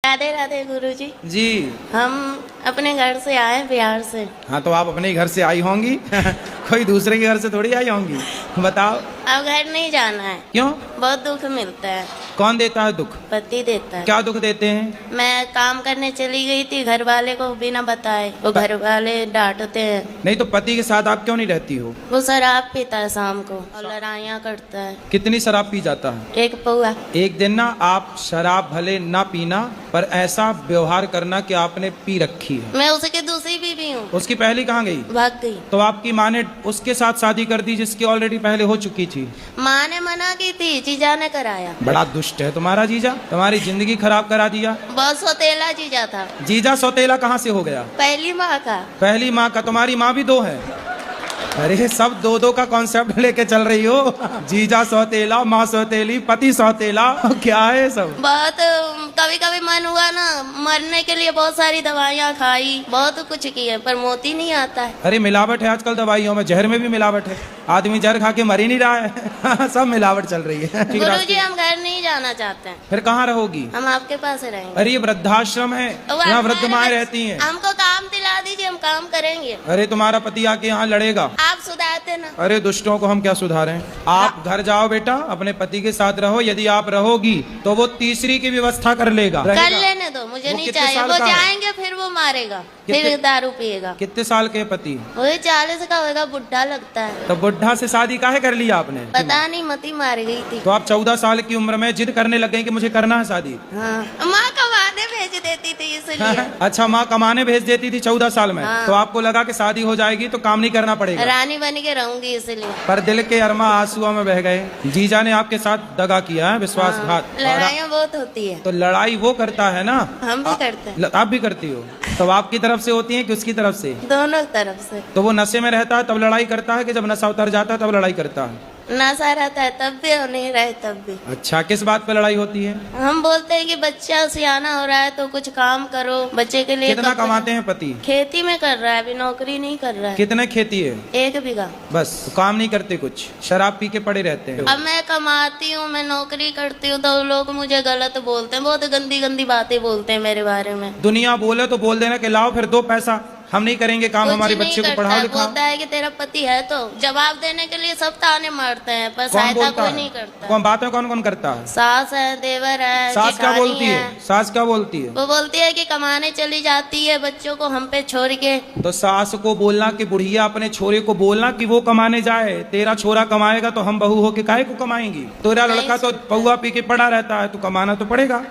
राधे राधे गुरुजी। जी। हम अपने घर से आए बिहार से। हाँ, तो आप अपने घर से आई होंगी कोई दूसरे के घर से थोड़ी आई होंगी। बताओ। अब घर नहीं जाना है। क्यों? बहुत दुख मिलता है। कौन देता है दुख? पति देता है। क्या दुख देते हैं? मैं काम करने चली गई थी, घर वाले को बिना बताए, वो घर वाले डांटते हैं। नहीं तो पति के साथ आप क्यों नहीं रहती हो? वो शराब पीता है शाम को और लड़ाइयाँ करता है। कितनी शराब पी जाता है? एक पौआ। एक दिन ना आप शराब भले ना पीना, पर ऐसा व्यवहार करना कि आपने पी रखी है। मैं उसकी दूसरी बीवी हूँ। उसकी पहली कहाँ गई? भाग गई। तो आपकी माँ ने उसके साथ शादी कर दी जिसकी ऑलरेडी पहले हो चुकी थी। माँ ने मना की थी, जीजा ने कराया। बड़ा दुष्ट है तुम्हारा जीजा, तुम्हारी जिंदगी खराब करा दिया। बहुत सौतेला जीजा था। जीजा सौतेला कहाँ से हो गया? पहली माँ का। पहली माँ का? तुम्हारी माँ भी दो है? अरे सब दो दो का कॉन्सेप्ट लेके चल रही हो। जीजा सौतेला, माँ सौतेली, पति सौतेला, क्या है सब? बहुत कभी कभी मन हुआ ना मरने के लिए, बहुत सारी दवाइयाँ खाई, बहुत कुछ किए, पर मोती नहीं आता है। अरे मिलावट है आजकल दवाइयों में, जहर में भी मिलावट है। आदमी जहर खा के मर ही नहीं रहा है सब मिलावट चल रही है। गुरुजी हम घर नहीं जाना चाहते हैं। फिर कहाँ रहोगी? हम आपके पास रहेंगे। अरे ये वृद्धाश्रम है, यहाँ वृद्ध माएं रहती हैं। हमको काम दिला दीजिए, हम काम करेंगे। अरे तुम्हारा पति आके यहाँ लड़ेगा। आप सुधारते ना। अरे दुष्टों को हम क्या सुधारें? आप घर जाओ बेटा, अपने पति के साथ रहो। यदि आप रहोगी तो वो तीसरी की व्यवस्था कर लेगा। कर लेने दो, मुझे नहीं चाहिए। वो जाएंगे फिर वो मारेगा, फिर दारू पिएगा। कितने साल के पति? वही 40 का होगा, बुढ़ा लगता है। तो बुढ़ा से शादी काहे कर लिया आपने? पता नहीं, मती मार गई थी। तो आप 14 साल की उम्र में जिद करने लग गए कि मुझे करना है शादी। हाँ। माँ कमाने भेज देती थी इसलिए। अच्छा, माँ कमाने भेज देती थी 14 साल में। हाँ। तो आपको लगा कि शादी हो जाएगी तो काम नहीं करना पड़ेगा। रानी बन के रहूंगी इसलिए। पर दिल के अरमा आंसुओं में बह गए। जीजा ने आपके साथ दगा किया है, विश्वासघात। लड़ाइयाँ बहुत होती है। तो लड़ाई वो करता है ना? हम भी करते हैं। आप भी करती हो? तो आपकी तरफ से होती है कि उसकी तरफ से? दोनों तरफ से। तो वो नशे में रहता है तब लड़ाई करता है कि जब नशा उतर जाता है तब लड़ाई करता है? नशा रहता है तब भी और नहीं रहे तब भी। अच्छा, किस बात पे लड़ाई होती है? हम बोलते हैं कि बच्चा सियाना हो रहा है तो कुछ काम करो, बच्चे के लिए। कितना कमाते हैं पति? खेती में कर रहा है, अभी नौकरी नहीं कर रहा है। कितने खेती है? 1 बीघा। बस? तो काम नहीं करते कुछ, शराब पी के पड़े रहते हैं। अब मैं कमाती हूँ, मैं नौकरी करती हूँ, तो लोग मुझे गलत बोलते हैं, बहुत गंदी गंदी बातें बोलते हैं मेरे बारे में। दुनिया बोले तो बोल देना कि लाओ फिर 2 पैसा, हम नहीं करेंगे काम, हमारे बच्चे को पढ़ाओ लिखाओ। बोलता है कि तेरा पति है, तो जवाब देने के लिए सब ताने मारते हैं, पर कौन सहायता बोलता कोई है? नहीं करता। कौन बातें कौन कौन करता है? सास है, देवर है, सास क्या जेठानी बोलती है? सास क्या बोलती है? वो बोलती है कि कमाने चली जाती है बच्चों को हम पे छोड़ के। तो सास को बोलना कि बुढ़िया अपने छोरे को बोलना कि वो कमाने जाए, तेरा छोरा कमाएगा तो हम बहू होके काहे को कमाएंगी? तेरा लड़का तो पौआ पी के पड़ा रहता है, तो कमाना तो पड़ेगा।